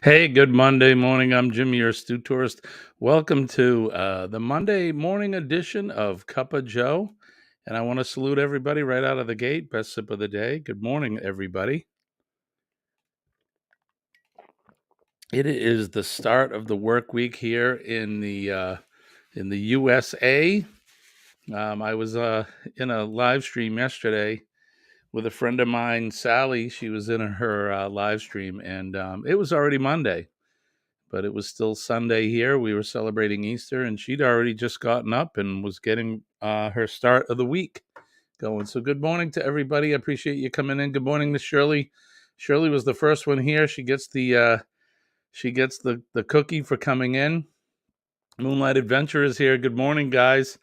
Hey, good Monday morning. I'm Jimmy, your Stew Tourist. Welcome to the Monday morning edition of Cup of Joe. And I want to salute everybody right out of the gate. Best sip of the day. Good morning, everybody. It is the start of the work week here in the USA. I was in a live stream yesterday with a friend of mine, Sally. She was in her live stream, and it was already Monday. But it was still Sunday here. We were celebrating Easter, and she'd already just gotten up and was getting her start of the week going. So, good morning to everybody. I appreciate you coming in. Good morning to Shirley. Shirley was the first one here. She gets the cookie for coming in. Moonlight Adventure is here. Good morning, guys.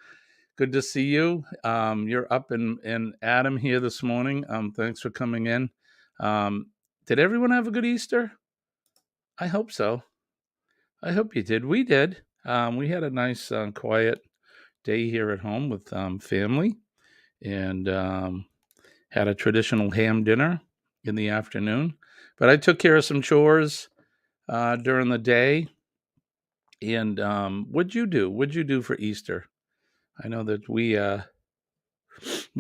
Good to see you. You're up in Adam here this morning. Thanks for coming in. Um, did everyone have a good Easter? I hope so. I hope you did. We did. We had a nice, quiet day here at home with family and had a traditional ham dinner in the afternoon. But I took care of some chores during the day. And what'd you do? What'd you do for Easter? I know that we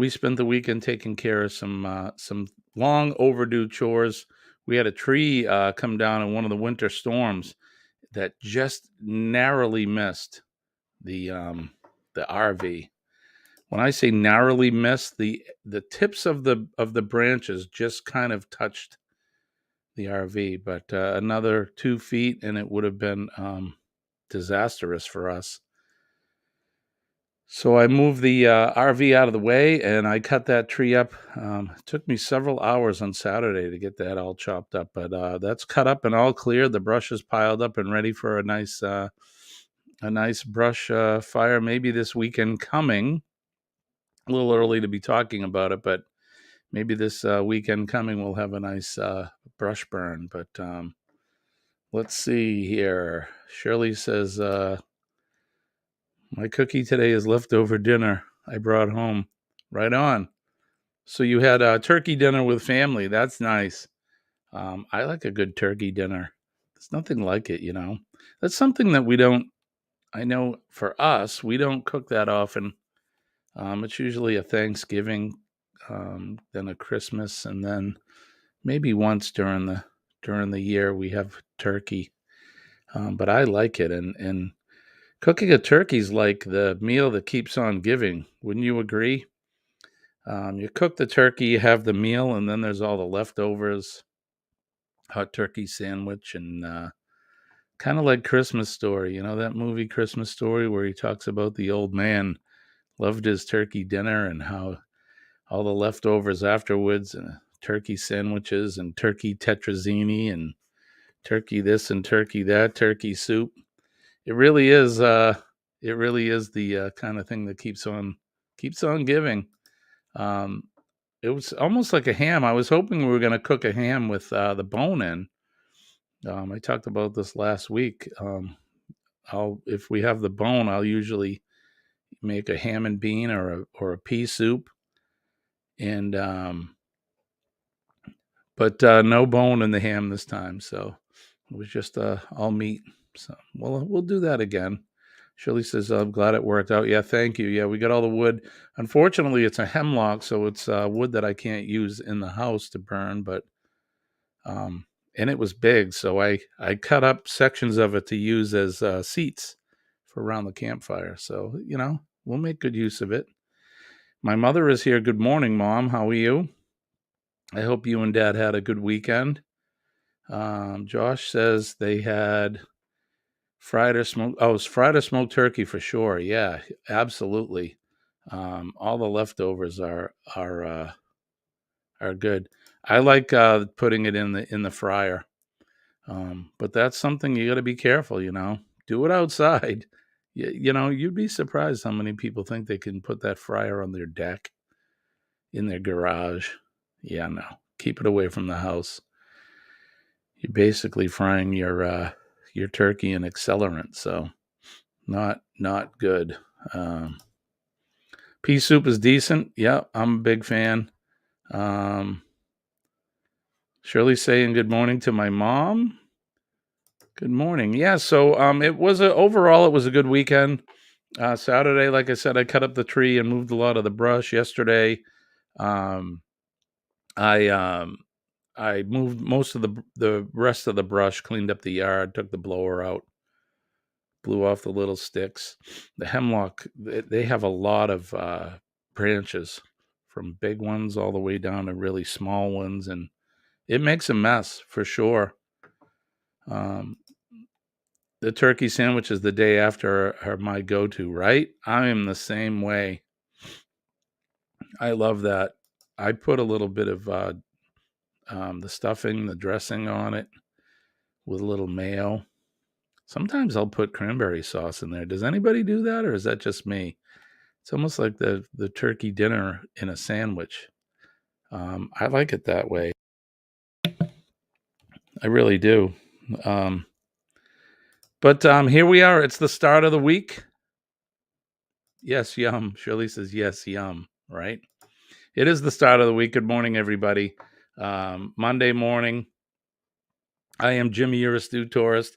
spent the weekend taking care of some long overdue chores. We had a tree come down in one of the winter storms that just narrowly missed the RV. When I say narrowly missed, the tips of the branches just kind of touched the RV, but another 2 feet and it would have been disastrous for us. So I moved the RV out of the way and I cut that tree up. It took me several hours on Saturday to get that all chopped up, but that's cut up and all clear. The brush is piled up and ready for a nice brush fire. Maybe this weekend coming. A little early to be talking about it, but maybe this weekend coming we'll have a nice brush burn. But let's see here. Shirley says, my cookie today is leftover dinner I brought home. Right on. So you had a turkey dinner with family. That's nice. I like a good turkey dinner. There's nothing like it, you know. That's something that we don't, I know for us, we don't cook that often. It's usually a Thanksgiving, then a Christmas, and then maybe once during the year we have turkey. But I like it, and cooking a turkey is like the meal that keeps on giving. Wouldn't you agree? You cook the turkey, you have the meal, and then there's all the leftovers, hot turkey sandwich, and kind of like Christmas Story. You know that movie Christmas Story where he talks about the old man loved his turkey dinner and how all the leftovers afterwards and turkey sandwiches and turkey tetrazzini and turkey this and turkey that, turkey soup. It really is it really is the kind of thing that keeps on giving. Um it was almost like a ham. I was hoping we were going to cook a ham with the bone in. I talked about this last week. I'll if we have the bone, I'll usually make a ham and bean or a pea soup and but no bone in the ham this time. So it was just all meat. So we'll do that again. Shirley says, I'm glad it worked out. Yeah, thank you. Yeah, we got all the wood. Unfortunately, it's a hemlock, so it's wood that I can't use in the house to burn, but and it was big, so I cut up sections of it to use as seats for around the campfire. So, you know, we'll make good use of it. My mother is here. Good morning, Mom. How are you? I hope you and Dad had a good weekend. Josh says they had fried or smoked. Oh, it's fried or smoked turkey for sure. Yeah, absolutely. All the leftovers are good. I like putting it in the fryer, but that's something you got to be careful. You know, do it outside. You know, you'd be surprised how many people think they can put that fryer on their deck in their garage. Yeah, no, keep it away from the house. You're basically frying your turkey in accelerant, so not good. Um, Pea soup is decent. Yeah, I'm a big fan. Um, Shirley saying good morning to my mom. Good morning. Yeah, so overall it was a good weekend. Saturday, like I said, I cut up the tree and moved a lot of the brush. Yesterday, um, I um, I moved most of the rest of the brush, cleaned up the yard, took the blower out, blew off the little sticks. The hemlock, they have a lot of branches, from big ones all the way down to really small ones, and it makes a mess for sure. Um, the turkey sandwich is the day after are my go-to, right? I am the same way. I love that. I put a little bit of the stuffing, the dressing on it with a little mayo. Sometimes I'll put cranberry sauce in there. Does anybody do that, or is that just me? It's almost like the turkey dinner in a sandwich. I like it that way. I really do. Um, but here we are. It's the start of the week. Yes, yum. Shirley says yes, yum. Right. It is the start of the week. Good morning, everybody. Monday morning. I am Jimmy. You're a stew tourist.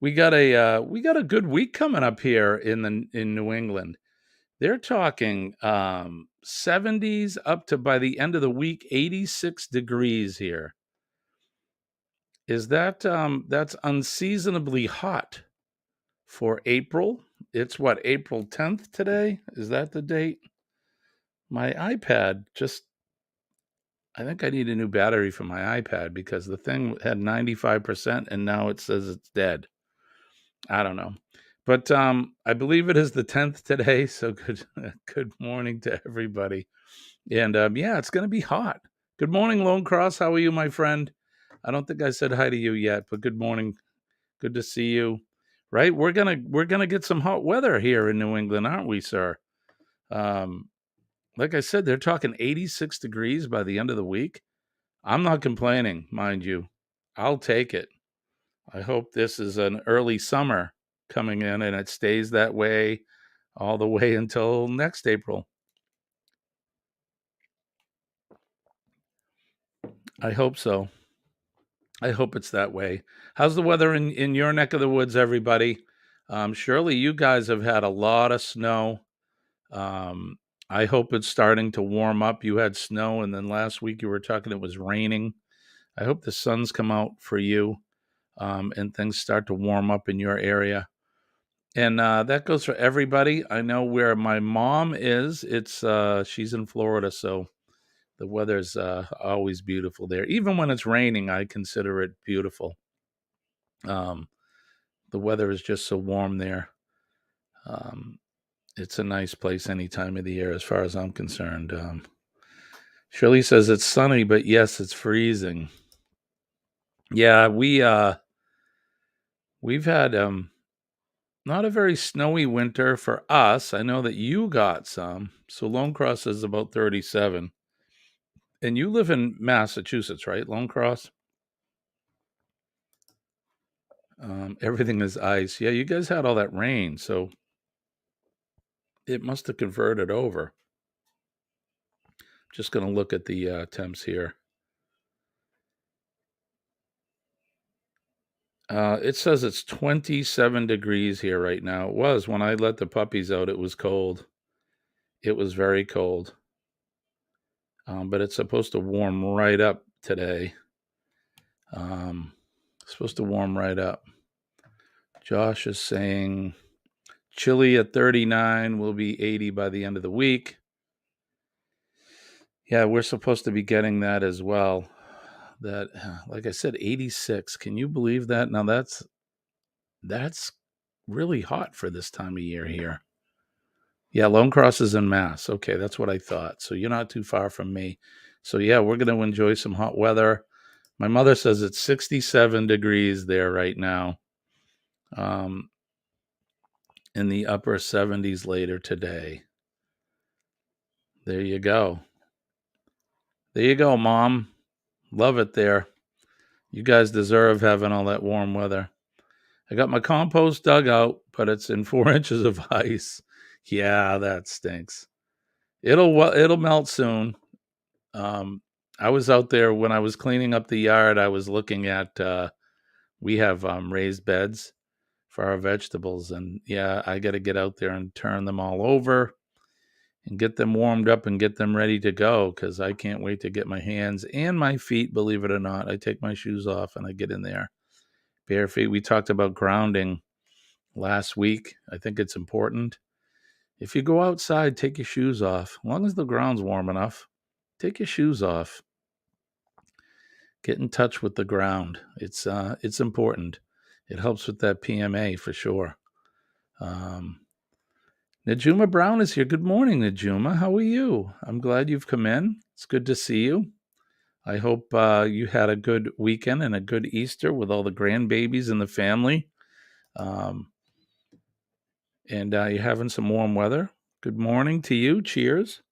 We got a good week coming up here in New England. They're talking 70s up to, by the end of the week, 86 degrees here. Is that that's unseasonably hot for April? It's what, April 10th today? Is that the date? My iPad just, I think I need a new battery for my iPad because the thing had 95% and now it says it's dead. I don't know. But I believe it is the 10th today, so good morning to everybody. And yeah, it's going to be hot. Good morning, Lone Cross. How are you, my friend? I don't think I said hi to you yet, but good morning. Good to see you. Right? We're gonna get some hot weather here in New England, aren't we, sir? Um, like I said, they're talking 86 degrees by the end of the week. I'm not complaining, mind you. I'll take it. I hope this is an early summer coming in and it stays that way all the way until next April. I hope so. I hope it's that way. How's the weather in your neck of the woods, everybody? Surely you guys have had a lot of snow. Um, I hope it's starting to warm up. You had snow, and then last week you were talking it was raining. I hope the sun's come out for you, and things start to warm up in your area. And that goes for everybody. I know where my mom is. It's she's in Florida, so the weather's always beautiful there. Even when it's raining, I consider it beautiful. Um, the weather is just so warm there. Um, it's a nice place any time of the year, as far as I'm concerned. Shirley says it's sunny, but yes, it's freezing. Yeah, we've had not a very snowy winter for us. I know that you got some. So Lone Cross is about 37. And you live in Massachusetts, right? Lone Cross? Everything is ice. Yeah, you guys had all that rain, so it must have converted over. Just going to look at the temps here. It says it's 27 degrees here right now. It was when I let the puppies out. It was cold. It was very cold. But it's supposed to warm right up today. Supposed to warm right up. Josh is saying chilly at 39, will be 80 by the end of the week. Yeah, we're supposed to be getting that as well. That, like I said, 86. Can you believe that? Now that's really hot for this time of year here. Yeah, Lone Cross is in Mass. Okay, that's what I thought. So you're not too far from me. So yeah, we're going to enjoy some hot weather. My mother says it's 67 degrees there right now. In the upper 70s later today. There you go. There you go, Mom. Love it there. You guys deserve having all that warm weather. I got my compost dug out, but it's in 4 inches of ice. Yeah, that stinks. It'll melt soon. I was out there when I was cleaning up the yard. I was looking at we have raised beds for our vegetables, and yeah, I got to get out there and turn them all over and get them warmed up and get them ready to go because I can't wait to get my hands and my feet. Believe it or not, I take my shoes off and I get in there bare feet. We talked about grounding last week. I think it's important. If you go outside, take your shoes off. As long as the ground's warm enough, take your shoes off. Get in touch with the ground. It's important. It helps with that PMA for sure. Najuma Brown is here. Good morning, Najuma. How are you? I'm glad you've come in. It's good to see you. I hope you had a good weekend and a good Easter with all the grandbabies in the family. And you're having some warm weather. Good morning to you. Cheers.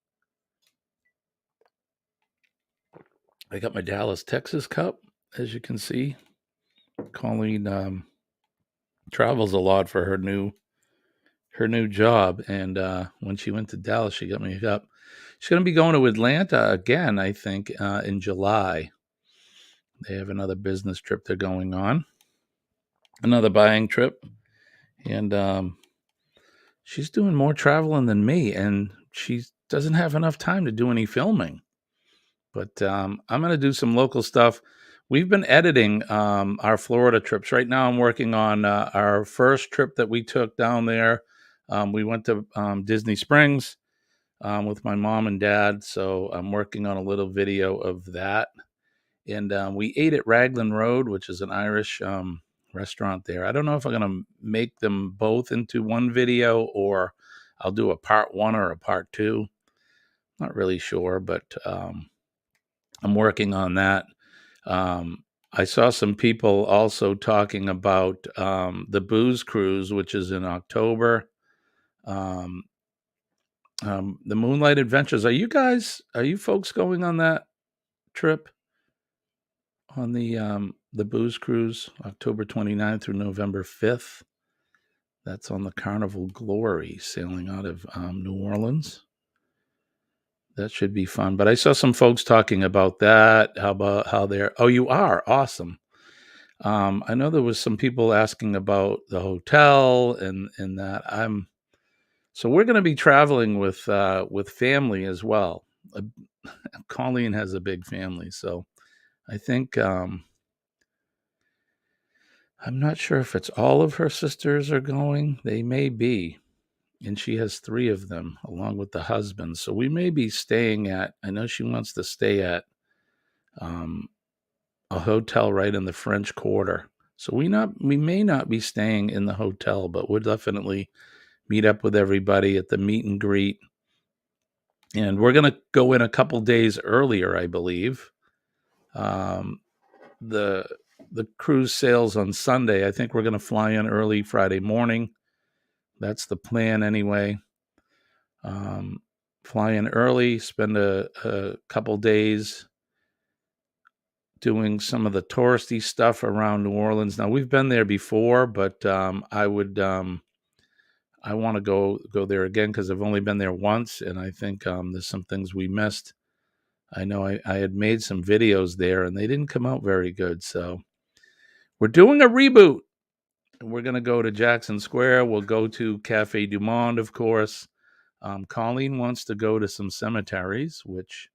I got my Dallas, Texas cup, as you can see. Colleen travels a lot for her new job, and when she went to Dallas, she got me a cup. She's going to be going to Atlanta again, I think, in July. They have another business trip they're going on, another buying trip, and she's doing more traveling than me, and she doesn't have enough time to do any filming. But I'm going to do some local stuff. We've been editing our Florida trips. Right now I'm working on our first trip that we took down there. We went to Disney Springs with my mom and dad, so I'm working on a little video of that. And we ate at Raglan Road, which is an Irish restaurant there. I don't know if I'm going to make them both into one video or I'll do a part one or a part two. Not really sure, but I'm working on that. I saw some people also talking about the Booze Cruise, which is in October. The Moonlight Adventures. Are you folks going on that trip? On the Booze Cruise, October 29th through November 5th. That's on the Carnival Glory sailing out of New Orleans. That should be fun. But I saw some folks talking about that. How they're, oh, you are awesome. I know there was some people asking about the hotel and that. So we're going to be traveling with family as well. Colleen has a big family, so I think I'm not sure if it's all of her sisters are going. They may be. And she has 3 of them along with the husband. So we may be staying at, I know she wants to stay at a hotel right in the French Quarter. So we may not be staying in the hotel, but we'll definitely meet up with everybody at the meet and greet. And we're going to go in a couple days earlier, I believe. The cruise sails on Sunday. I think we're going to fly in early Friday morning. That's the plan anyway. Fly in early, spend a couple days doing some of the touristy stuff around New Orleans. Now we've been there before, but I want to go there again because I've only been there once, and I think there's some things we missed. I know I had made some videos there, and they didn't come out very good. So we're doing a reboot. We're going to go to Jackson Square. We'll go to Cafe Du Monde, of course. Colleen wants to go to some cemeteries, which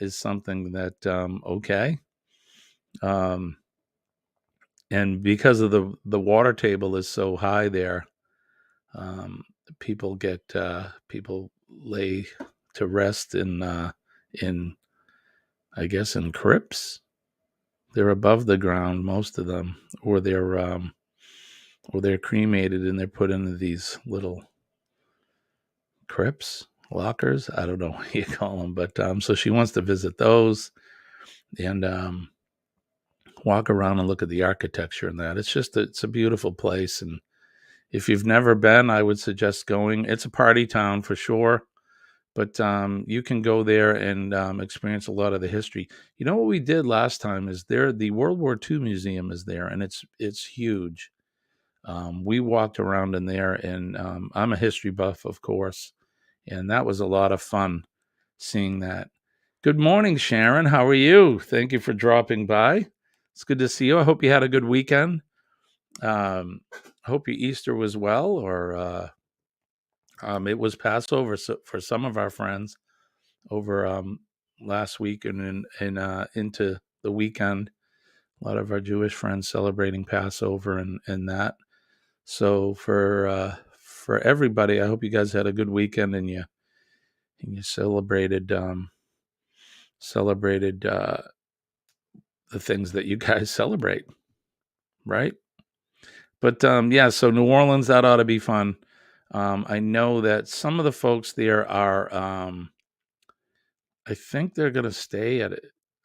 is something that, okay. And because of the water table is so high there, people lay to rest in I guess in crypts. They're above the ground, most of them, or they're cremated and they're put into these little crypts, lockers. I don't know what you call them, but so she wants to visit those and walk around and look at the architecture and that. It's a beautiful place, and if you've never been, I would suggest going. It's a party town for sure, but you can go there and experience a lot of the history. You know what we did last time is the World War II Museum is there, and it's huge. We walked around in there, and I'm a history buff, of course, and that was a lot of fun seeing that. Good morning, Sharon. How are you? Thank you for dropping by. It's good to see you. I hope you had a good weekend. I hope your Easter was well, or it was Passover for some of our friends over last week and into the weekend. A lot of our Jewish friends celebrating Passover and that. So for everybody, I hope you guys had a good weekend and you celebrated the things that you guys celebrate, right? But yeah, so New Orleans, that ought to be fun. I know that some of the folks there are. I think they're going to stay at a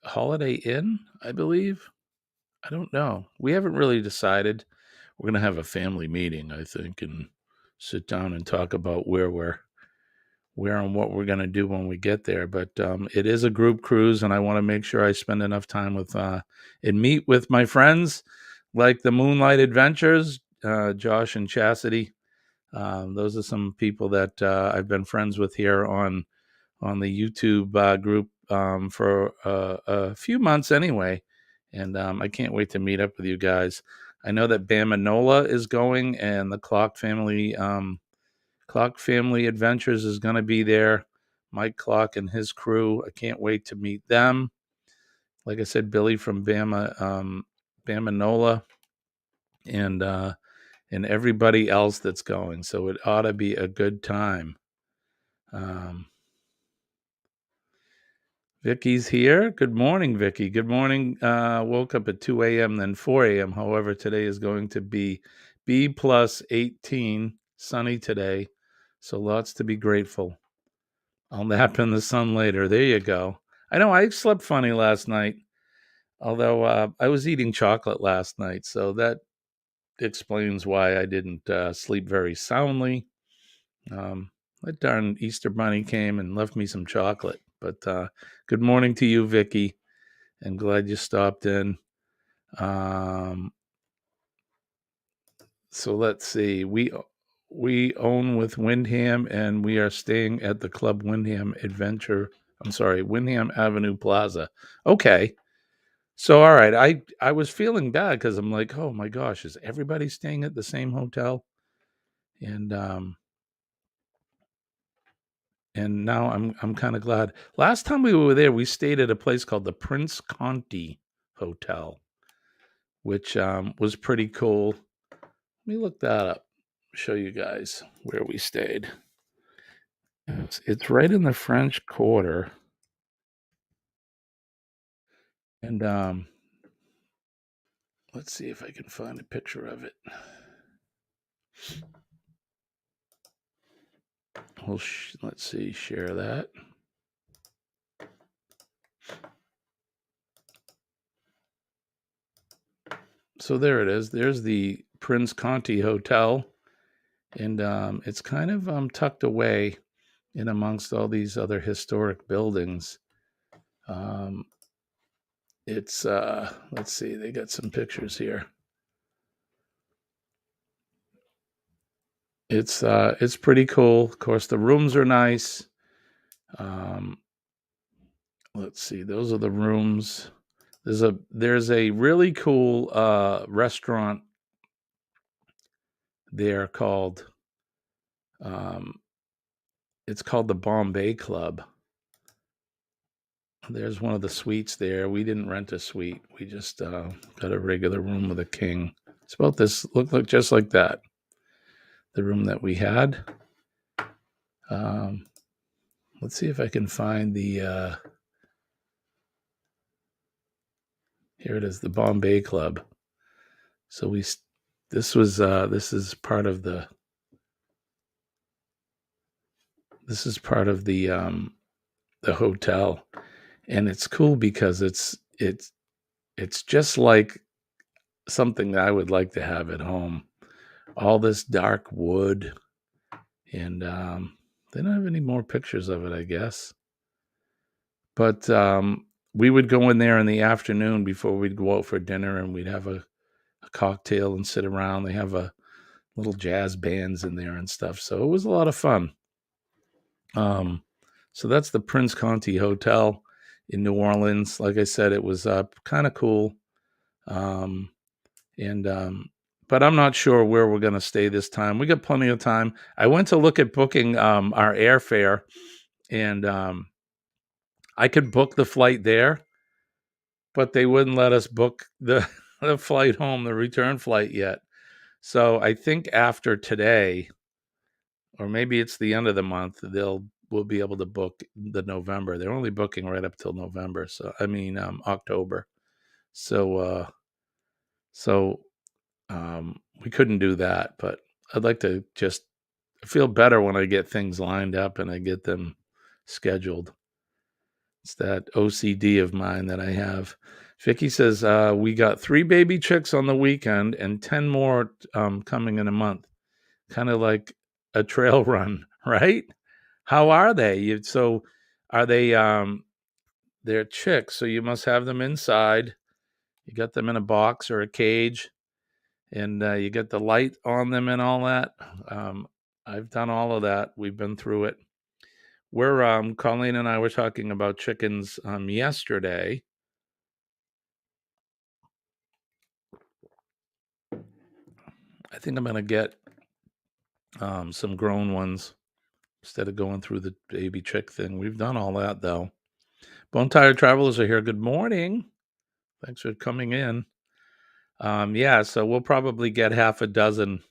Holiday Inn, I believe. I don't know. We haven't really decided. We're going to have a family meeting, I think, and sit down and talk about where and what we're going to do when we get there. But it is a group cruise, and I want to make sure I spend enough time with and meet with my friends like the Moonlight Adventures, Josh and Chastity. Those are some people that I've been friends with here on the YouTube group for a few months anyway, and I can't wait to meet up with you guys. I know that Bama Nola is going, and the Clock Family Adventures is going to be there. Mike Clock and his crew. I can't wait to meet them. Like I said, Billy from Bama Nola, and everybody else that's going. So it ought to be a good time. Vicky's here. Good morning, Vicky. Good morning. Woke up at 2 a.m., then 4 a.m. However, today is going to be B plus 18, sunny today. So lots to be grateful. I'll nap in the sun later. There you go. I know I slept funny last night, although I was eating chocolate last night. So that explains why I didn't sleep very soundly. That darn Easter bunny came and left me some chocolate. But good morning to you, Vicky, and glad you stopped in. So let's see. We own with Windham, and we are staying at the Club Windham Adventure. I'm sorry, Windham Avenue Plaza. Okay. So all right, I was feeling bad because I'm like, oh my gosh, is everybody staying at the same hotel? And now I'm kind of glad. Last time we were there, we stayed at a place called the Prince Conti Hotel, which was pretty cool. Let me look that up, show you guys where we stayed. It's right in the French Quarter, and let's see if I can find a picture of it. Let's see, share that. So there it is. There's the Prince Conti Hotel, and it's kind of tucked away in amongst all these other historic buildings. It's let's see, they got some pictures here. It's pretty cool. Of course, the rooms are nice. Let's see, those are the rooms. There's a really cool restaurant there called it's called the Bombay Club. There's one of the suites there. We didn't rent a suite. We just got a regular room with a king. It's about this, look like just like that. The room that we had. Let's see if I can find the. Here it is, the Bombay Club. So this is part of the. This is part of the hotel, and it's cool because it's just like something that I would like to have at home. All this dark wood, and they don't have any more pictures of it, I guess. But we would go in there in the afternoon before we'd go out for dinner, and we'd have a cocktail and sit around. They have a little jazz bands in there and stuff, so it was a lot of fun. So that's the Prince Conti Hotel in New Orleans. Like I said, it was kind of cool. Um, and but I'm not sure where we're going to stay this time. We got plenty of time. I went to look at booking our airfare, and I could book the flight there, but they wouldn't let us book the the flight home, the return flight yet. So I think after today, or maybe it's the end of the month, we'll be able to book the November. They're only booking right up till November. So I mean October. So so we couldn't do that, but I'd like to just feel better when I get things lined up and I get them scheduled. It's that OCD of mine that I have. Vicky says we got 3 baby chicks on the weekend and 10 more coming in a month. Kind of like a trail run, right? How are they? So are they they're chicks, so you must have them inside. You got them in a box or a cage, and you get the light on them and all that. Um, I've done all of that. We've been through it. We're Colleen and I were talking about chickens yesterday. I think I'm gonna get some grown ones instead of going through the baby chick thing. We've done all that though. Bone Tired Travelers are here. Good morning. Thanks for coming in. Yeah, so we'll probably get half a dozen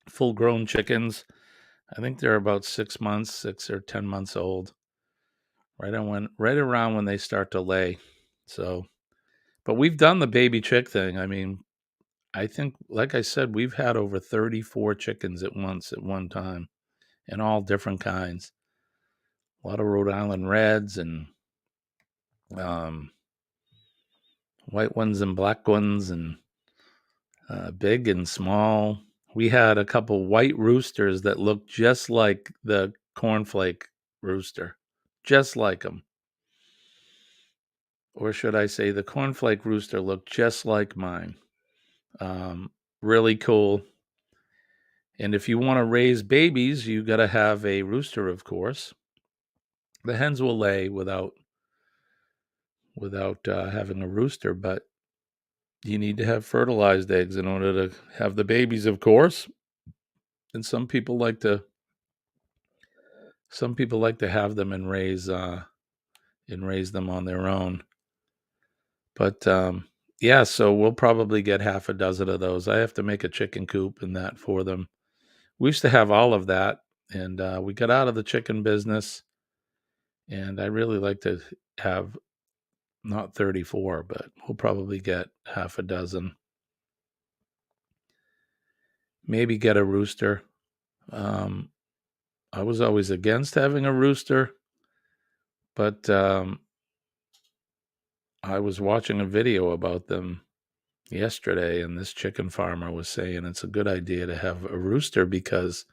full grown chickens. I think they're about 6 months, 6 or 10 months old. Right around when they start to lay. So, but we've done the baby chick thing. I mean, I think, like I said, we've had over 34 chickens at once at one time, and all different kinds. A lot of Rhode Island Reds and um, white ones and black ones, and big and small. We had a couple white roosters that looked just like the cornflake rooster, just like them. Or should I say, the cornflake rooster looked just like mine. Um, really cool. And if you want to raise babies, you got to have a rooster, of course. The hens will lay without having a rooster, but you need to have fertilized eggs in order to have the babies, of course. And some people like to have them and raise them on their own. But yeah, so we'll probably get half a dozen of those. I have to make a chicken coop and that for them. We used to have all of that, and we got out of the chicken business. And I really like to have not 34, but we'll probably get half a dozen. Maybe get a rooster. Um, I was always against having a rooster, but I was watching a video about them yesterday, and this chicken farmer was saying it's a good idea to have a rooster because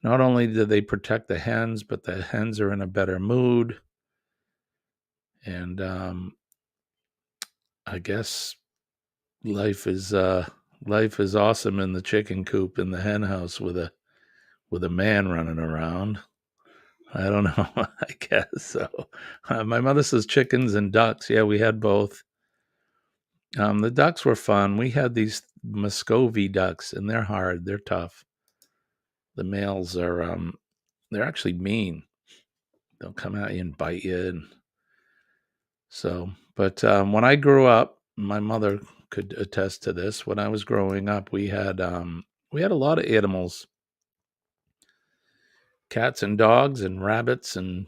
not only do they protect the hens, but the hens are in a better mood. And I guess life is life is awesome in the chicken coop in the hen house with a man running around. I don't know. I guess so. My mother says chickens and ducks. Yeah, we had both. The ducks were fun. We had these Muscovy ducks, and they're hard. They're tough. The males are they're actually mean. They'll come at you and bite you. And so, but when I grew up, my mother could attest to this. When I was growing up, we had a lot of animals, cats and dogs and rabbits and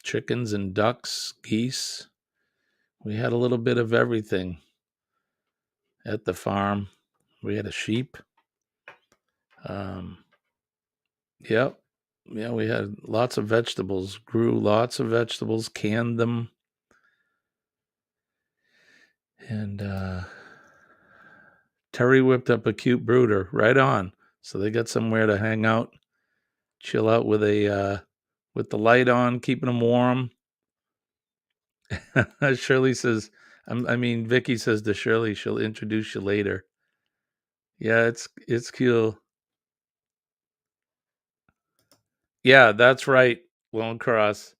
chickens and ducks, geese. We had a little bit of everything at the farm. We had a sheep. Um, yep. Yeah, we had lots of vegetables, grew lots of vegetables, canned them. And Terry whipped up a cute brooder right on. So they got somewhere to hang out, chill out with the light on, keeping them warm. Shirley says, I mean, Vicky says to Shirley, she'll introduce you later. Yeah, it's cool. Yeah, that's right, Lone Cross.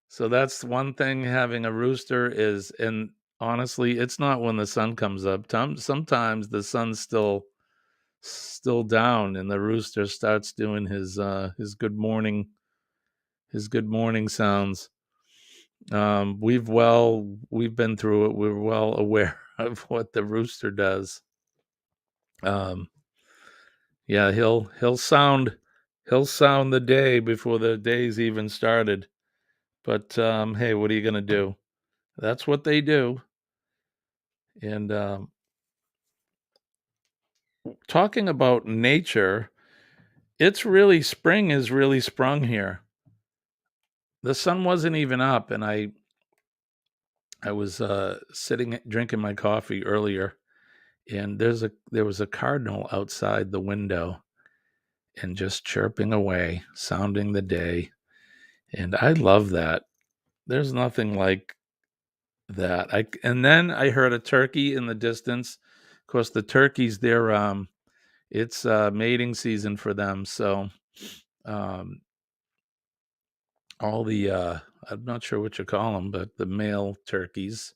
So that's one thing having a rooster is, and honestly, it's not when the sun comes up. Sometimes the sun's still down, and the rooster starts doing his good morning sounds. We've been through it. We're well aware of what the rooster does. Um, yeah, he'll sound the day before the day's even started. But hey, what are you gonna do? That's what they do. And talking about nature, spring is really sprung here. The sun wasn't even up, and I was sitting drinking my coffee earlier, and there was a cardinal outside the window and just chirping away, sounding the day. And I love that. There's nothing like that. And then I heard a turkey in the distance. Of course, the turkeys, it's mating season for them. So um, all the I'm not sure what you call them, but the male turkeys,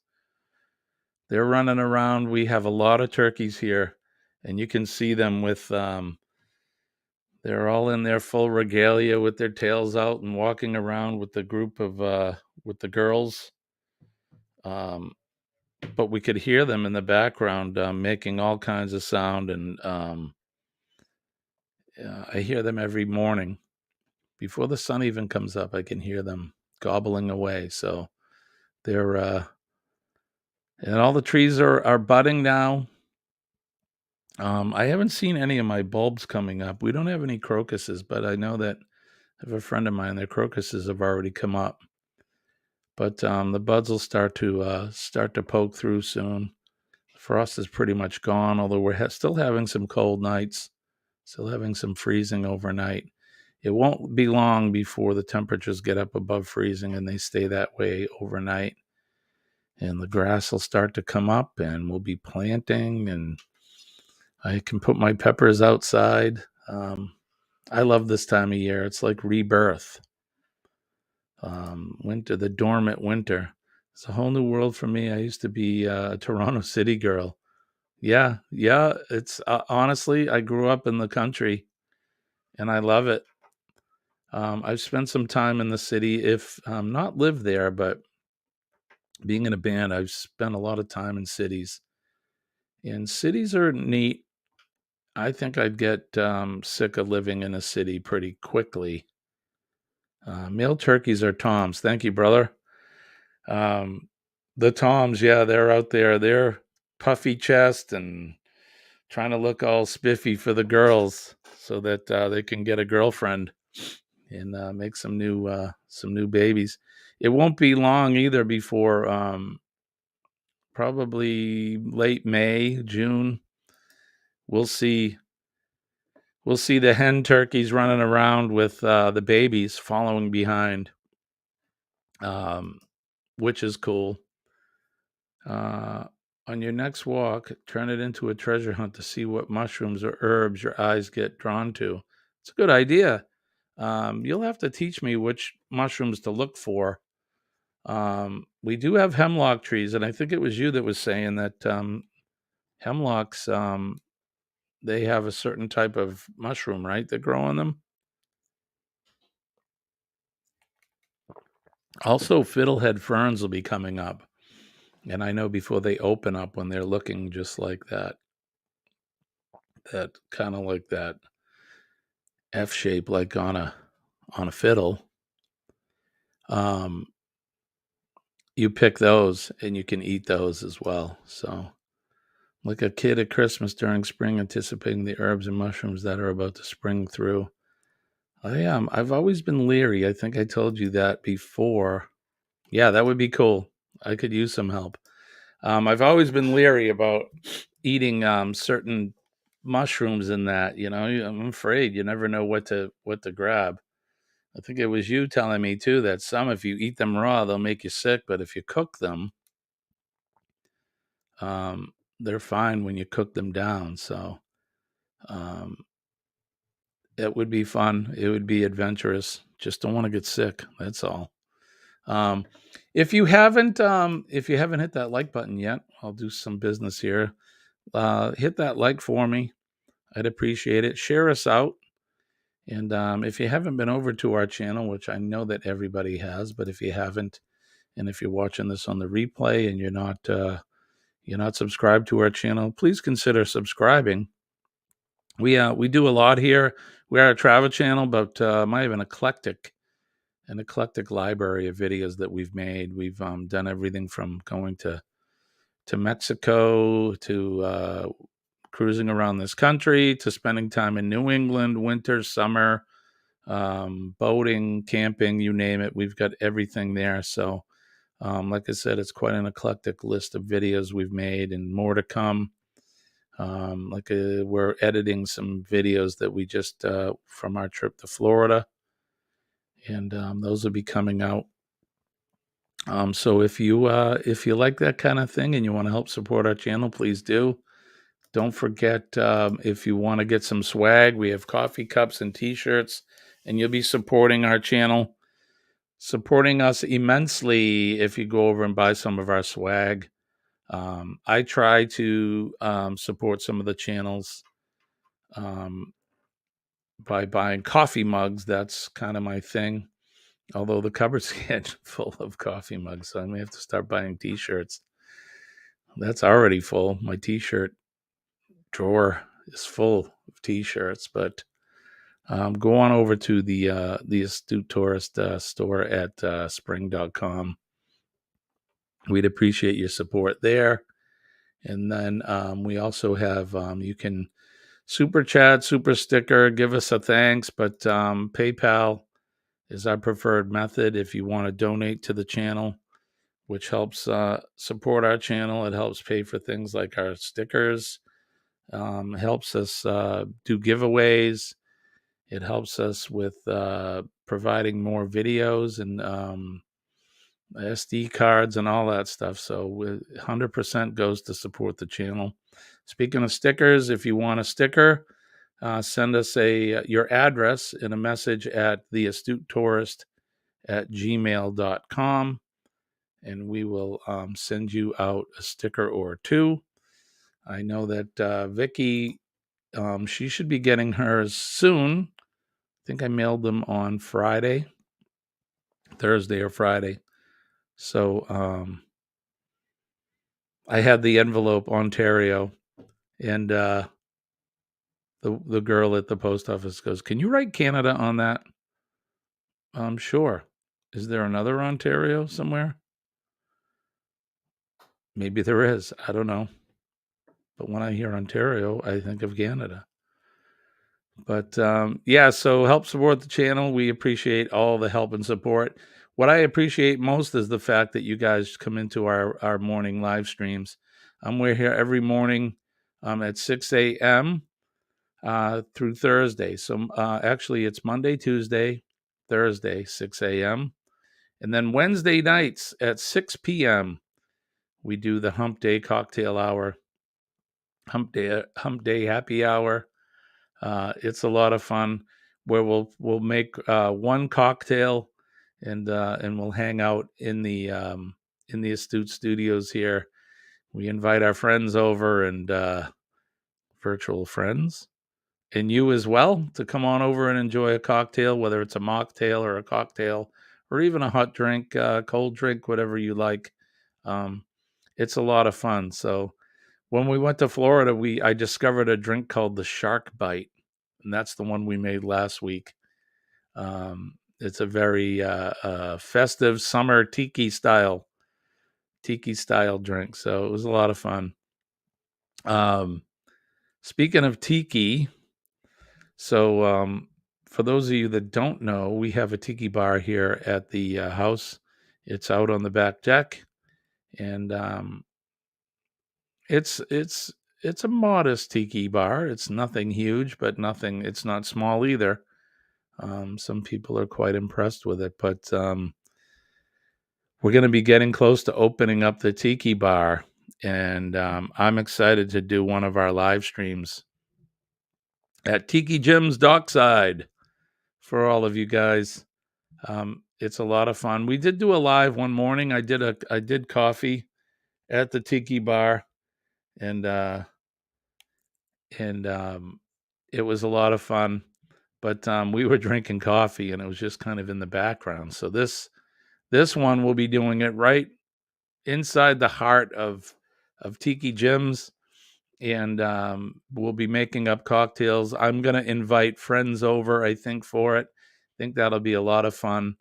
they're running around. We have a lot of turkeys here, and you can see them with they're all in their full regalia with their tails out and walking around with the group of with the girls. Um, but we could hear them in the background making all kinds of sound, and I hear them every morning before the sun even comes up. I can hear them gobbling away. So they're and all the trees are budding now. I haven't seen any of my bulbs coming up. We don't have any crocuses, but I know that I have a friend of mine. Their crocuses have already come up, but the buds will start to poke through soon. Frost is pretty much gone, although we're still having some cold nights, still having some freezing overnight. It won't be long before the temperatures get up above freezing, and they stay that way overnight. And the grass will start to come up, and we'll be planting, and I can put my peppers outside. I love this time of year. It's like rebirth. Winter, the dormant winter. It's a whole new world for me. I used to be a Toronto City girl. Yeah, yeah. It's honestly, I grew up in the country, and I love it. I've spent some time in the city, if not lived there, but being in a band, I've spent a lot of time in cities. And cities are neat. I think I'd get sick of living in a city pretty quickly. Male turkeys are toms. Thank you, brother. Um, the toms, yeah, they're out there. They're puffy chest and trying to look all spiffy for the girls so that they can get a girlfriend and make some new babies. It won't be long either before probably late May, June. We'll see. We'll see the hen turkeys running around with the babies following behind, um, which is cool. Uh, on your next walk, turn it into a treasure hunt to see what mushrooms or herbs your eyes get drawn to. It's a good idea. You'll have to teach me which mushrooms to look for. We do have hemlock trees, and I think it was you that was saying that hemlocks they have a certain type of mushroom, right? That grow on them. Also, fiddlehead ferns will be coming up, and I know before they open up when they're looking just like that kind of like that F shape, like on a fiddle. Um, you pick those, and you can eat those as well. So, like a kid at Christmas during spring, anticipating the herbs and mushrooms that are about to spring through. I am. I've always been leery. I think I told you that before. Yeah, that would be cool. I could use some help. I've always been leery about eating certain mushrooms in that. I'm afraid you never know what to grab. I think it was you telling me too that some, if you eat them raw, they'll make you sick, but if you cook them, they're fine when you cook them down. So um, it would be fun. It would be adventurous. Just don't want to get sick. That's all. Um, if you haven't hit that like button yet, I'll do some business here. Hit that like for me. I'd appreciate it. Share us out. And if you haven't been over to our channel, which I know that everybody has, but if you haven't, and if you're watching this on the replay and you're not subscribed to our channel, please consider subscribing. We do a lot here. We are a travel channel, but I have an eclectic library of videos that we've made. We've done everything from going to Mexico to cruising around this country to spending time in New England, winter, summer, boating, camping, you name it. We've got everything there. So, like I said, it's quite an eclectic list of videos we've made and more to come. We're editing some videos that we just from our trip to Florida, and those will be coming out. So if you like that kind of thing and you want to help support our channel, please do. Don't forget, if you want to get some swag, we have coffee cups and t-shirts, and you'll be supporting our channel, supporting us immensely if you go over and buy some of our swag. I try to support some of the channels by buying coffee mugs. That's kind of my thing. Although the cupboard's getting full of coffee mugs, so I may have to start buying t-shirts. That's already full. My t-shirt drawer is full of t-shirts, but go on over to the Astute Tourist store at spring.com. We'd appreciate your support there. And then we also have, you can super chat, super sticker, give us a thanks, but PayPal is our preferred method if you want to donate to the channel, which helps support our channel. It helps pay for things like our stickers, helps us do giveaways. It helps us with providing more videos and SD cards and all that stuff. So 100% goes to support the channel. Speaking of stickers, if you want a sticker, send us your address in a message at theastutotourist@gmail.com, and we will send you out a sticker or two. I know that Vicky, she should be getting hers soon. I think I mailed them on Thursday or Friday. So I had the envelope Ontario, and the girl at the post office goes, "Can you write Canada on that?" Sure. Is there another Ontario somewhere? Maybe there is. I don't know. But when I hear Ontario, I think of Canada. But yeah, so help support the channel. We appreciate all the help and support. What I appreciate most is the fact that you guys come into our morning live streams. We're here every morning at 6 a.m. Through Thursday. So actually, it's Monday, Tuesday, Thursday, 6 a.m. And then Wednesday nights at 6 p.m., we do the Hump Day Cocktail Hour, Hump Day Happy Hour. It's a lot of fun where we'll make one cocktail and we'll hang out in the Astute Studios here. We invite our friends over and virtual friends, and you as well, to come on over and enjoy a cocktail, whether it's a mocktail or a cocktail or even a hot drink, cold drink, whatever you like. It's a lot of fun. So when we went to Florida, I discovered a drink called the Shark Bite, and that's the one we made last week. It's a very festive summer tiki style drink. So it was a lot of fun. Speaking of tiki, so for those of you that don't know, we have a tiki bar here at the house. It's out on the back deck, and it's a modest tiki bar. It's nothing huge, but it's not small either. Some people are quite impressed with it, but we're going to be getting close to opening up the tiki bar, and I'm excited to do one of our live streams at Tiki Jim's Dockside for all of you guys. it's a lot of fun. We did do a live one morning. I did coffee at the Tiki Bar, and it was a lot of fun. But we were drinking coffee, and it was just kind of in the background. So this one we'll be doing it right inside the heart of Tiki Gyms, and we'll be making up cocktails. I'm gonna invite friends over, I think, for it. I think that'll be a lot of fun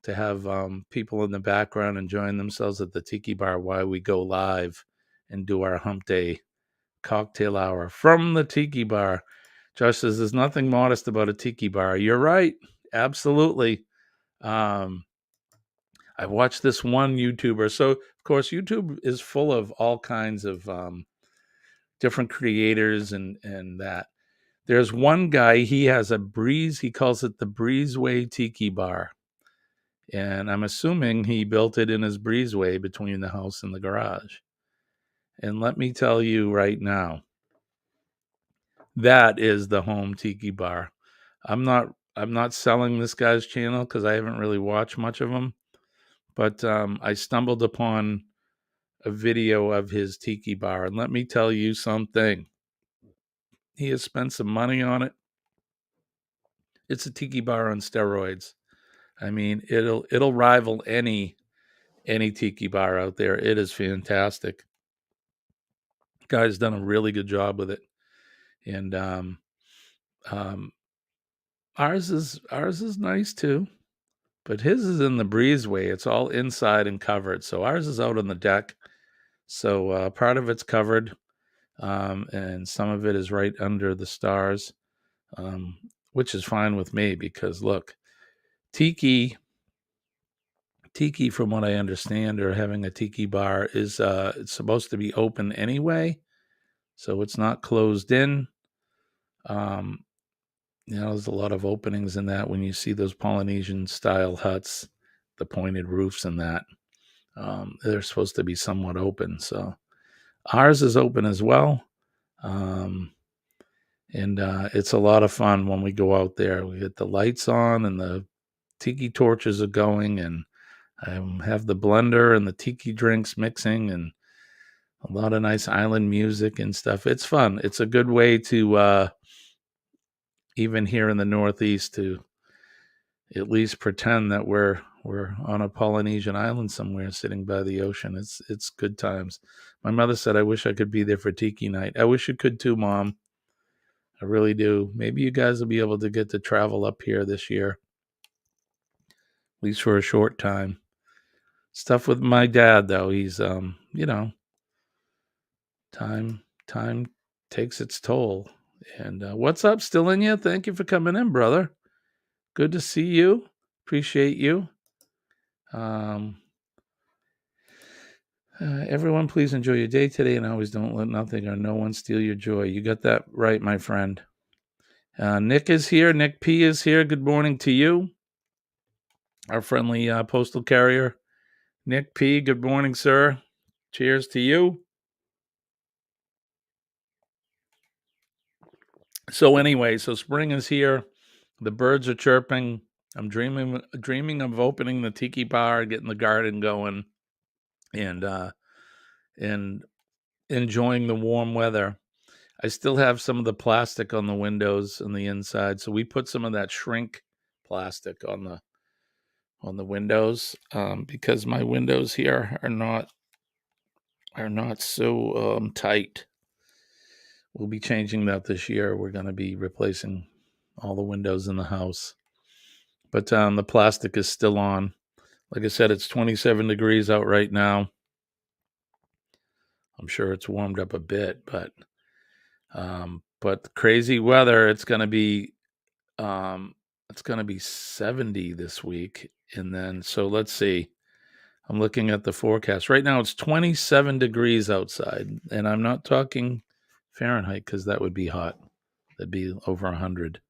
to have people in the background enjoying themselves at the Tiki Bar while we go live and do our Hump Day cocktail hour from the Tiki Bar. Josh says there's nothing modest about a Tiki Bar. You're right, absolutely. Um, I watched this one YouTuber. So, of course, YouTube is full of all kinds of different creators and that. There's one guy, he has a breeze, he calls it the Breezeway Tiki Bar. And I'm assuming he built it in his breezeway between the house and the garage. And let me tell you right now, that is the home Tiki Bar. I'm not selling this guy's channel because I haven't really watched much of him, but I stumbled upon a video of his Tiki Bar, and let me tell you something. He has spent some money on it. It's a Tiki Bar on steroids. I mean, it'll rival any Tiki Bar out there. It is fantastic. Guy's done a really good job with it, and um, ours is nice too. But his is in the breezeway. It's all inside and covered. So ours is out on the deck. So part of it's covered, and some of it is right under the stars, um, which is fine with me because look, tiki, from what I understand, or having a tiki bar is it's supposed to be open anyway, so it's not closed in. Um, there's a lot of openings in that when you see those Polynesian style huts, the pointed roofs and that. They're supposed to be somewhat open. So ours is open as well. Um, and it's a lot of fun when we go out there. We get the lights on and the tiki torches are going, and have the blender and the tiki drinks mixing, and a lot of nice island music and stuff. It's fun. It's a good way to, even here in the Northeast, to at least pretend that we're on a Polynesian island somewhere sitting by the ocean. It's good times. My mother said, I wish I could be there for Tiki Night. I wish you could too, Mom. I really do. Maybe you guys will be able to get to travel up here this year, at least for a short time. Stuff with my dad, though. He's, time takes its toll. And what's up, still in you? Thank you for coming in, brother. Good to see you. Appreciate you. Everyone, please enjoy your day today, and always don't let nothing or no one steal your joy. You got that right, my friend. Nick is here. Nick P is here. Good morning to you, our friendly postal carrier. Nick P, good morning, sir. Cheers to you. So anyway, so spring is here. The birds are chirping. I'm dreaming of opening the tiki bar, getting the garden going, and enjoying the warm weather. I still have some of the plastic on the windows and the inside, so we put some of that shrink plastic on the windows, because my windows here are not so tight. We'll be changing that this year. We're going to be replacing all the windows in the house, but the plastic is still on. Like I said, it's 27 degrees out right now. I'm sure it's warmed up a bit, but crazy weather. It's going to be 70 this week, and then so let's see. I'm looking at the forecast right now. It's 27 degrees outside, and I'm not talking Fahrenheit because that would be hot. That'd be over 100.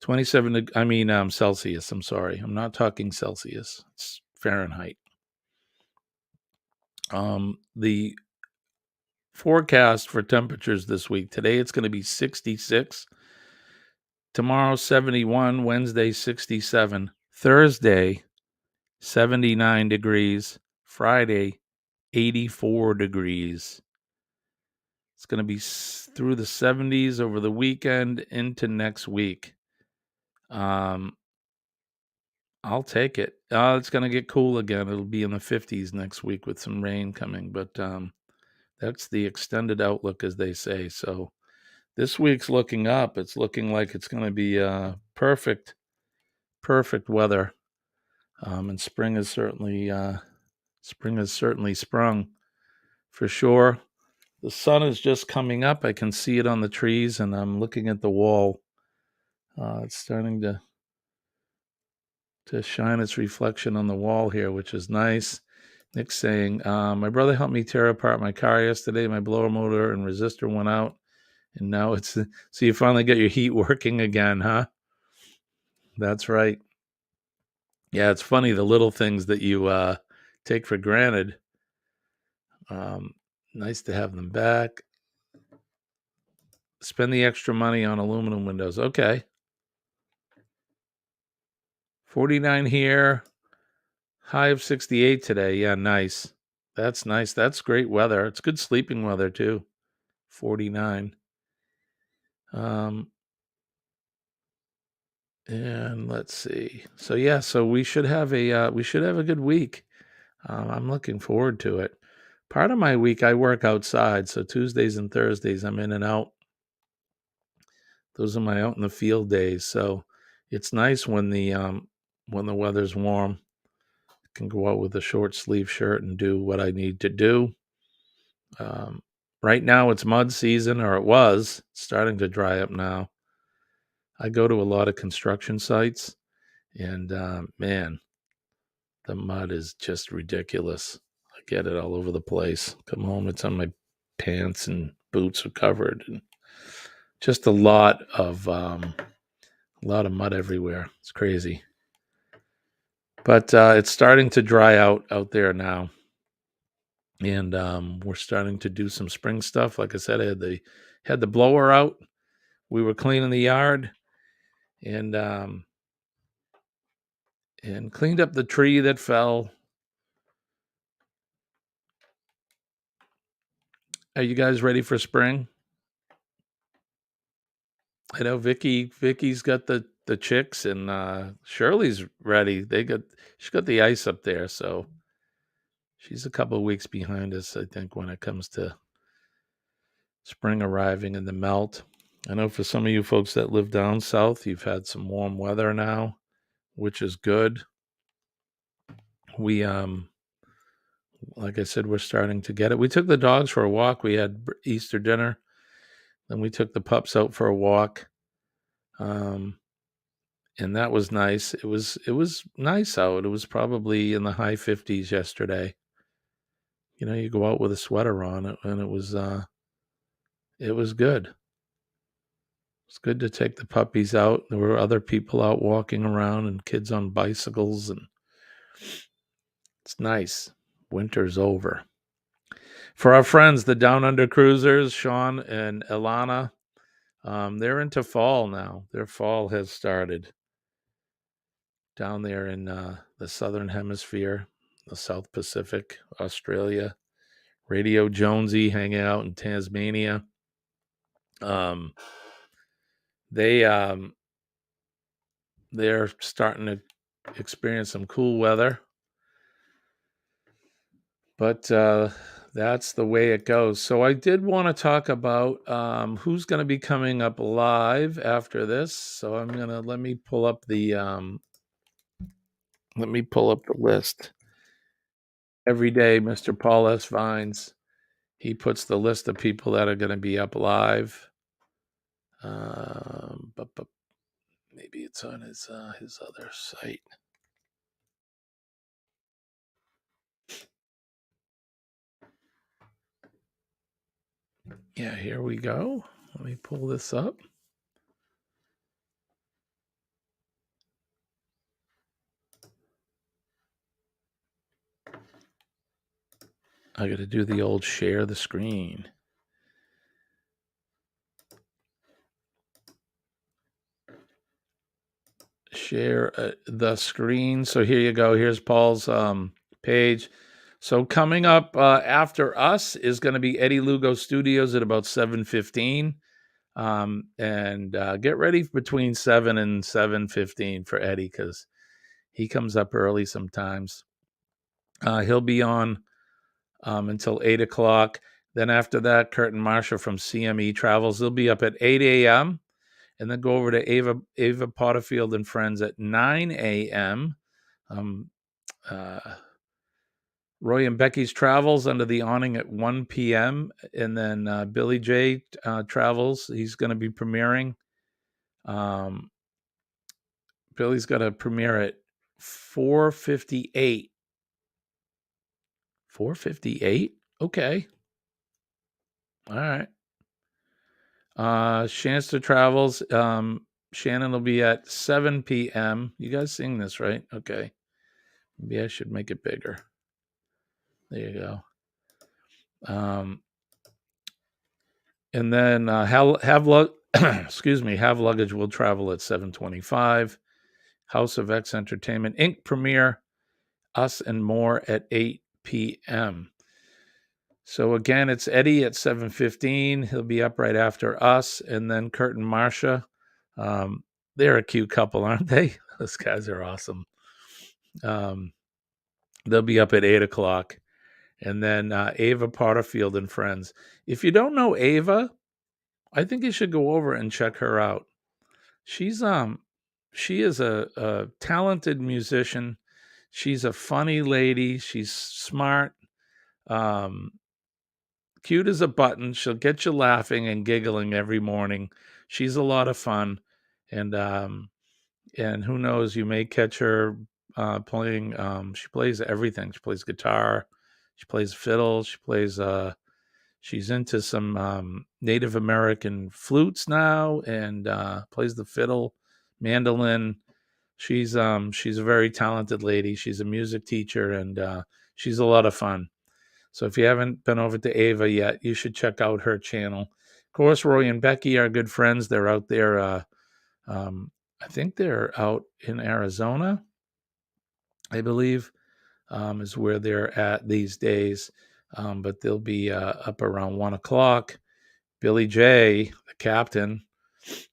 27. I mean, Celsius. I'm sorry. I'm not talking Celsius. It's Fahrenheit. The forecast for temperatures this week. Today it's going to be 66. Tomorrow 71. Wednesday 67. Thursday, 79 degrees. Friday, 84 degrees. It's going to be through the 70s over the weekend into next week. I'll take it. It's going to get cool again. It'll be in the 50s next week with some rain coming, but that's the extended outlook, as they say. So this week's looking up. It's looking like it's going to be perfect weather. And spring has certainly sprung for sure. The sun is just coming up. I can see it on the trees, and I'm looking at the wall. It's starting to shine its reflection on the wall here, which is nice. Nick's saying, my brother helped me tear apart my car yesterday. My blower motor and resistor went out, and now it's so you finally get your heat working again, huh? That's right. Yeah, it's funny, the little things that you take for granted. Nice to have them back. Spend the extra money on aluminum windows. Okay. 49 here. High of 68 today. Yeah, nice. That's nice. That's great weather. It's good sleeping weather too. 49. And let's see. So yeah, so we should have a good week. I'm looking forward to it. Part of my week I work outside, so Tuesdays and Thursdays I'm in and out. Those are my out in the field days. So it's nice when the weather's warm. I can go out with a short sleeve shirt and do what I need to do. Right now it's mud season, or it was. It's starting to dry up now. I go to a lot of construction sites, and man, the mud is just ridiculous. I get it all over the place. Come home, it's on my pants, and boots are covered, and just a lot of mud everywhere. It's crazy, but it's starting to dry out there now, and we're starting to do some spring stuff. Like I said, I had the blower out. We were cleaning the yard, and cleaned up the tree that fell. Are you guys ready for spring? I know Vicky's got the chicks, and Shirley's ready. She's got the ice up there, so she's a couple of weeks behind us, I think, when it comes to spring arriving and the melt. I know for some of you folks that live down south, you've had some warm weather now, which is good. We like I said, we're starting to get it. We took the dogs for a walk. We had Easter dinner. Then we took the pups out for a walk. And that was nice. It was nice out. It was probably in the high 50s yesterday. You know, you go out with a sweater on, and it was good. It's good to take the puppies out. There were other people out walking around, and kids on bicycles, and it's nice. Winter's over. For our friends, the Down Under Cruisers, Sean and Ilana, they're into fall now. Their fall has started down there in the Southern Hemisphere, the South Pacific, Australia. Radio Jonesy hanging out in Tasmania. They're starting to experience some cool weather, but that's the way it goes. So I did want to talk about who's going to be coming up live after this. So let me pull up the list. Every day, Mr. Paul S. Vines, he puts the list of people that are going to be up live. But maybe it's on his other site. Yeah, here we go. Let me pull this up. I got to do the old share the screen. share the screen. So here you go. Here's Paul's page. So coming up after us is going to be Eddie Lugo Studios at about 7:15. And get ready between 7 and 7:15 for Eddie, because he comes up early sometimes. He'll be on until 8 o'clock. Then after that, Kurt and Marsha from CME Travels, they'll be up at 8 a.m. and then go over to Ava Potterfield and Friends at 9 a.m. Roy and Becky's Travels under the awning at 1 p.m. And then Billy J Travels, he's going to be premiering. Billy's got a premiere at 4:58. 4:58? Okay. All right. Shanster Travels. Shannon will be at 7 p.m. You guys seeing this, right? Okay. Maybe I should make it bigger. There you go. And then have Luggage will travel at 7:25. House of X Entertainment Inc. premiere, Us and More at 8 p.m. So again, it's Eddie at 7:15. He'll be up right after us, and then Kurt and Marsha. They're a cute couple, aren't they? Those guys are awesome. They'll be up at 8 o'clock. And then Ava Potterfield and Friends. If you don't know Ava, I think you should go over and check her out. She is a talented musician. She's a funny lady. She's smart, cute as a button. She'll get you laughing and giggling every morning. She's a lot of fun, and who knows, you may catch her playing. She plays everything. She plays guitar. She plays fiddle. She plays. She's into some Native American flutes now, and plays the fiddle, mandolin. She's a very talented lady. She's a music teacher, and she's a lot of fun. So if you haven't been over to Ava yet, you should check out her channel. Of course, Roy and Becky are good friends. They're out there. I think they're out in Arizona, I believe, is where they're at these days. But they'll be up around 1 o'clock. Billy J, the captain,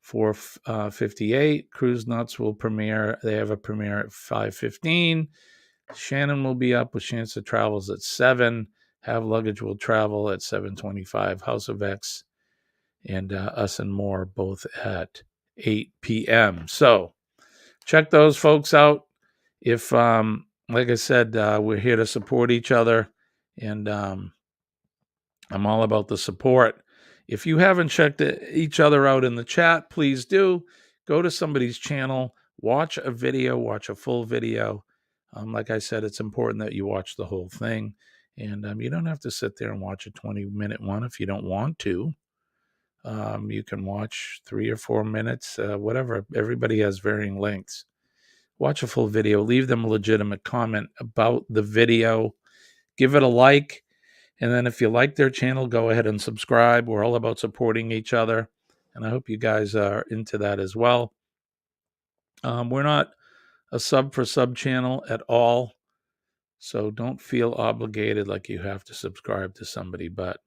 4:58. Cruise Nuts will premiere. They have a premiere at 5:15. Shannon will be up with Shannon Travels at 7. Have Luggage will travel at 7:25. House of X and Us and More both at 8 p.m. So check those folks out. If, like I said, we're here to support each other, and I'm all about the support. If you haven't checked each other out in the chat, please do. Go to somebody's channel, watch a video, watch a full video. Like I said, it's important that you watch the whole thing. And you don't have to sit there and watch a 20-minute one if you don't want to. You can watch 3 or 4 minutes, whatever. Everybody has varying lengths. Watch a full video. Leave them a legitimate comment about the video. Give it a like. And then if you like their channel, go ahead and subscribe. We're all about supporting each other. And I hope you guys are into that as well. We're not a sub for sub channel at all. So don't feel obligated like you have to subscribe to somebody. But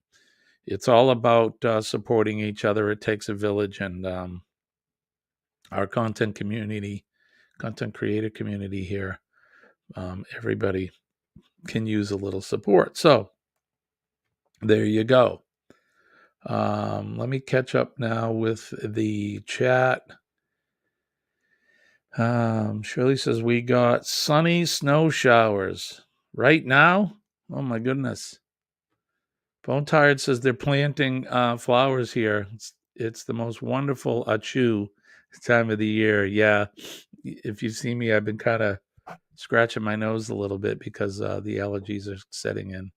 it's all about supporting each other. It takes a village. And our content creator community here, everybody can use a little support. So there you go. Let me catch up now with the chat. Shirley says we got sunny snow showers right now. Oh my goodness. Bone Tired says they're planting flowers here. It's the most wonderful achu time of the year. Yeah. If you see me, I've been kind of scratching my nose a little bit because the allergies are setting in.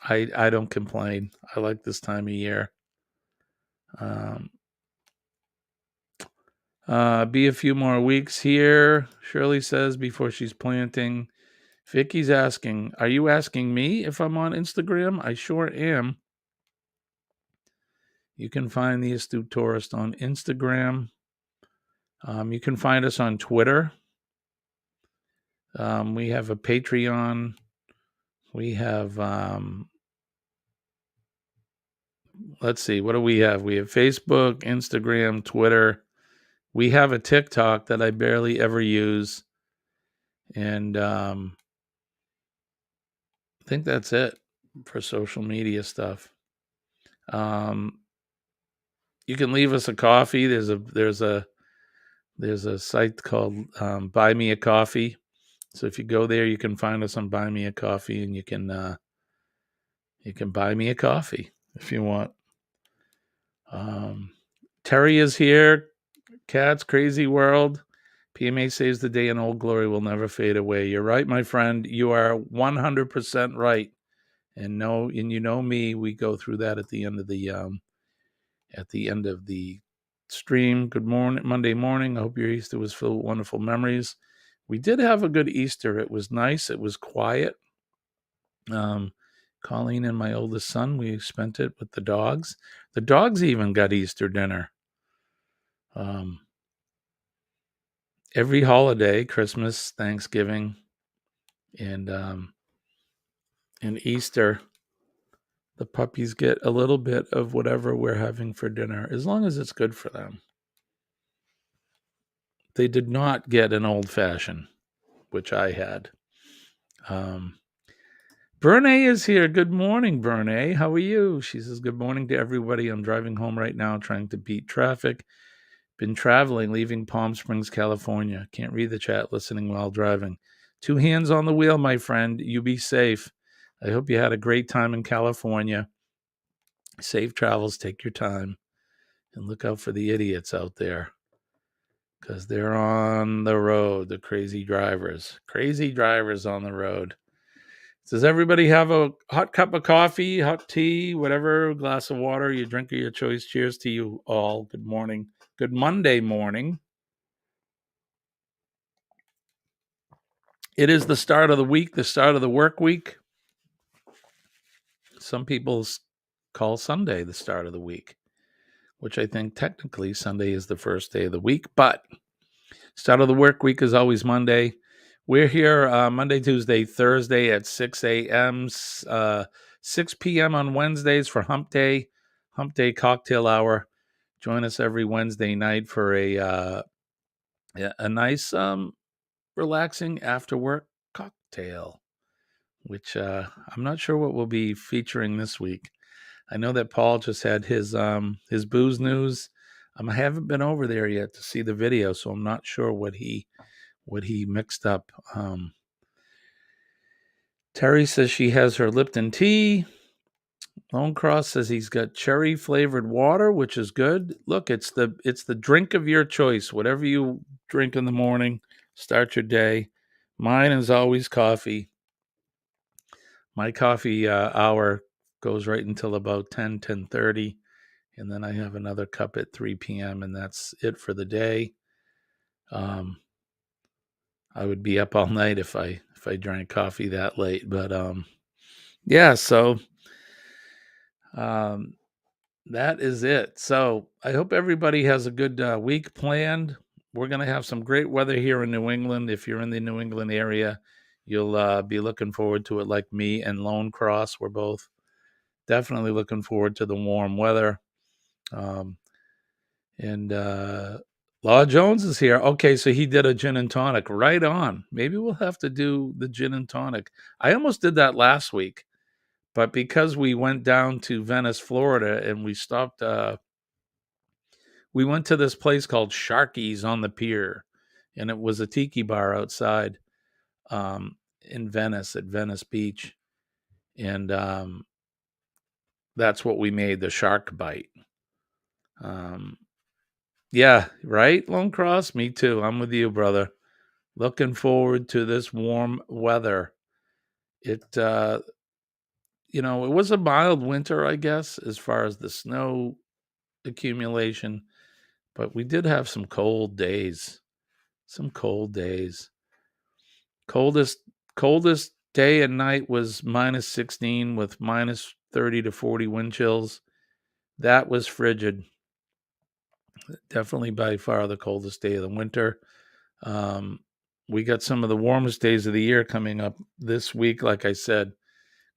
I don't complain. I like this time of year. Be a few more weeks here, Shirley says, before she's planting. Vicky's asking, are you asking me if I'm on Instagram? I sure am. You can find the Astute Tourist on Instagram. You can find us on Twitter. We have a Patreon. We have, let's see, what do we have? We have Facebook, Instagram, Twitter. We have a TikTok that I barely ever use. And I think that's it for social media stuff. You can leave us a coffee. There's a site called Buy Me a Coffee. So if you go there, you can find us on Buy Me a Coffee, and you can buy me a coffee if you want. Terry is here. Cat's Crazy World. PMA saves the day and old glory will never fade away. You're right, my friend. You are 100% right. And you know me, we go through that at the end of the stream. Good morning, Monday morning. I hope your Easter was filled with wonderful memories. We did have a good Easter. It was nice. It was quiet. Colleen and my oldest son, we spent it with the dogs. The dogs even got Easter dinner. Every holiday, Christmas, Thanksgiving, and Easter, the puppies get a little bit of whatever we're having for dinner, as long as it's good for them. They did not get an old fashioned, which I had. Bernay is here. Good morning, Bernay. How are you? She says, good morning to everybody. I'm driving home right now, trying to beat traffic. Been traveling, leaving Palm Springs, California. Can't read the chat, listening while driving. 2 hands on the wheel, my friend. You be safe. I hope you had a great time in California. Safe travels. Take your time. And look out for the idiots out there, because they're on the road, the crazy drivers. Crazy drivers on the road. Does everybody have a hot cup of coffee, hot tea, whatever, glass of water, your drink of your choice? Cheers to you all. Good morning. Good Monday morning. It is the start of the week, the start of the work week. Some people call Sunday the start of the week, which I think technically Sunday is the first day of the week, but start of the work week is always Monday. We're here Monday, Tuesday, Thursday at 6 a.m., 6 p.m. on Wednesdays for Hump Day cocktail hour. Join us every Wednesday night for a nice, relaxing after work cocktail, which I'm not sure what we'll be featuring this week. I know that Paul just had his booze news. I haven't been over there yet to see the video, so I'm not sure what he mixed up. Terry says she has her Lipton tea. Lone Cross says he's got cherry flavored water, which is good. Look, it's the drink of your choice. Whatever you drink in the morning, start your day. Mine is always coffee. My coffee hour goes right until about 10:30, and then I have another cup at 3 p.m., and that's it for the day. I would be up all night if I drank coffee that late, but yeah, so that is it. So I hope everybody has a good week planned. We're going to have some great weather here in New England. If you're in the New England area, you'll be looking forward to it, like me and Lone Cross. We're both definitely looking forward to the warm weather. And Law Jones is here. Okay, so he did a gin and tonic. Right on. Maybe we'll have to do the gin and tonic. I almost did that last week, but because we went down to Venice, Florida, and we stopped, we went to this place called Sharky's on the pier, and it was a tiki bar outside in Venice, at Venice Beach. And that's what we made, the shark bite. Yeah, right, Lone Cross? Me too. I'm with you, brother. Looking forward to this warm weather. It, it was a mild winter, I guess, as far as the snow accumulation, but we did have some cold days. Coldest day and night was minus 16 with minus 30 to 40 wind chills. That was frigid. Definitely by far the coldest day of the winter. Um, we got some of the warmest days of the year coming up this week. Like I said,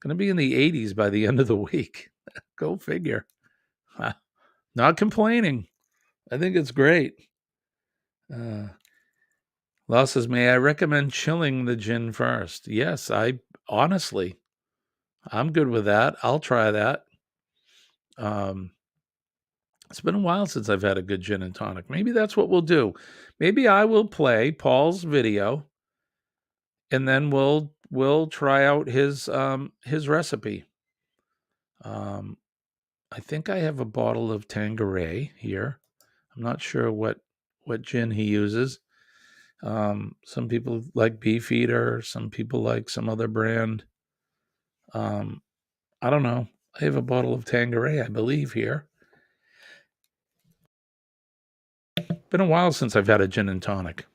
going to be in the 80s by the end of the week. Go figure. Not complaining. I think it's great. Uh, Law says, may I recommend chilling the gin first? Yes, I honestly, I'm good with that. I'll try that. Um, it's been a while since I've had a good gin and tonic. Maybe that's what we'll do. Maybe I will play Paul's video, and then we'll try out his recipe. Um, I think I have a bottle of Tanqueray here. I'm not sure what gin he uses. Some people like Beefeater. Some people like some other brand. Um, I don't know. I have a bottle of Tanqueray, I believe, here. Been a while since I've had a gin and tonic.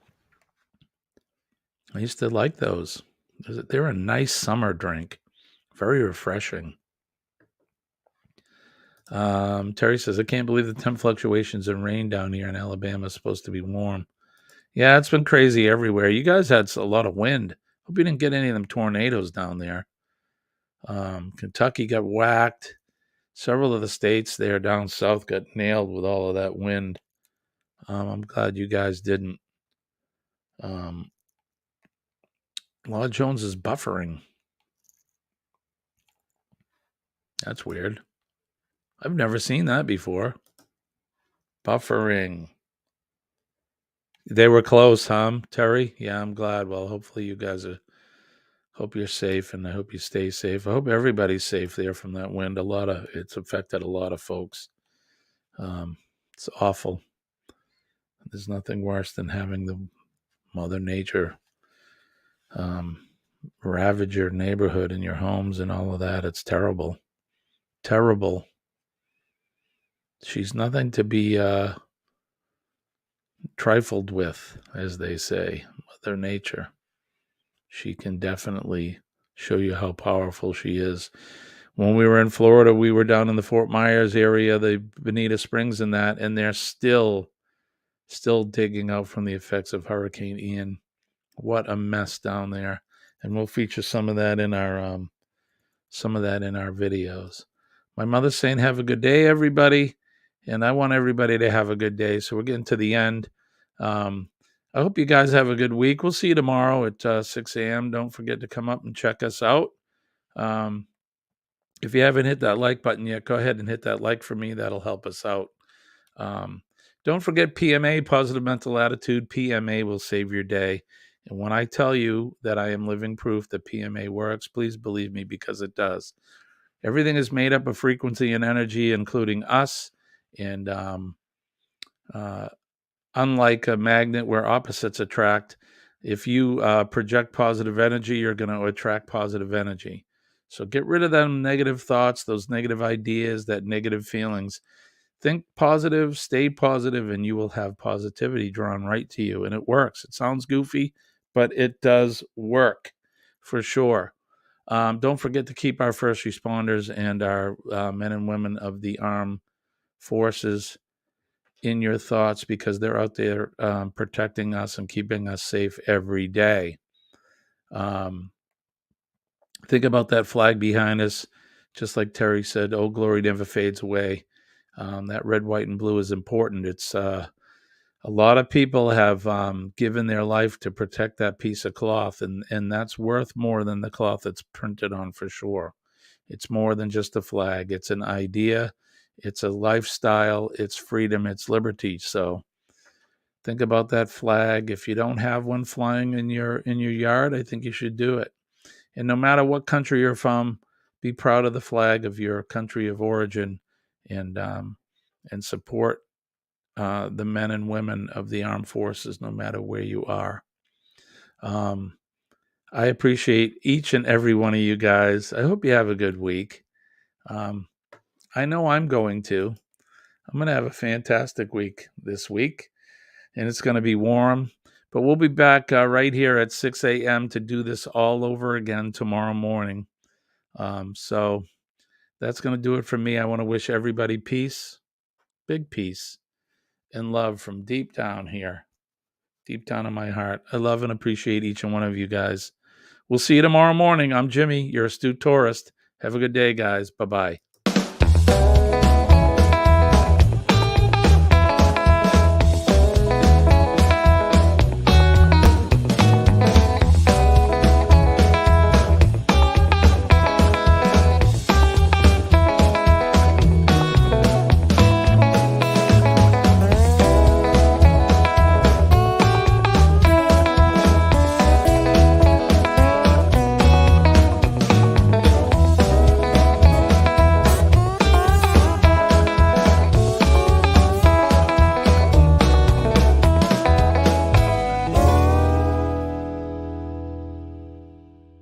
I used to like those. They're a nice summer drink. Very refreshing. Terry says, I can't believe the temp fluctuations and rain down here in Alabama is supposed to be warm. Yeah, it's been crazy everywhere. You guys had a lot of wind. Hope you didn't get any of them tornadoes down there. Kentucky got whacked. Several of the states there down south got nailed with all of that wind. I'm glad you guys didn't. Law Jones is buffering. That's weird. I've never seen that before. Buffering. They were close, huh, Terry? Yeah, I'm glad. Well, hopefully you guys hope you're safe, and I hope you stay safe. I hope everybody's safe there from that wind. It's affected a lot of folks. It's awful. There's nothing worse than having the Mother Nature ravage your neighborhood and your homes and all of that. It's terrible. Terrible. She's nothing to be trifled with, as they say. Mother Nature. She can definitely show you how powerful she is. When we were in Florida, we were down in the Fort Myers area, the Bonita Springs and that, and they're still digging out from the effects of Hurricane Ian. What a mess down there. And we'll feature some of that in our videos. My mother's saying, have a good day, everybody. And I want everybody to have a good day. So we're getting to the end. I hope you guys have a good week. We'll see you tomorrow at 6 a.m. Don't forget to come up and check us out. If you haven't hit that like button yet, go ahead and hit that like for me. That'll help us out. Don't forget PMA, Positive Mental Attitude. PMA will save your day. And when I tell you that I am living proof that PMA works, please believe me, because it does. Everything is made up of frequency and energy, including us. And unlike a magnet where opposites attract, if you project positive energy, you're going to attract positive energy. So get rid of them negative thoughts, those negative ideas, that negative feelings. Think positive, stay positive, and you will have positivity drawn right to you. And it works. It sounds goofy, but it does work for sure. Don't forget to keep our first responders and our men and women of the armed forces in your thoughts, because they're out there protecting us and keeping us safe every day. Think about that flag behind us. Just like Terry said, "Oh, glory never fades away." That red, white, and blue is important. It's a lot of people have given their life to protect that piece of cloth, and that's worth more than the cloth it's printed on, for sure. It's more than just a flag. It's an idea. It's a lifestyle. It's freedom. It's liberty. So think about that flag. If you don't have one flying in your yard, I think you should do it. And no matter what country you're from, be proud of the flag of your country of origin, and support the men and women of the armed forces, no matter where you are. I appreciate each and every one of you guys. I hope you have a good week. I know I'm going to. I'm going to have a fantastic week this week, and it's going to be warm. But we'll be back right here at 6 a.m. to do this all over again tomorrow morning. So that's going to do it for me. I want to wish everybody peace, big peace, and love from deep down here, deep down in my heart. I love and appreciate each and one of you guys. We'll see you tomorrow morning. I'm Jimmy, your astute tourist. Have a good day, guys. Bye-bye.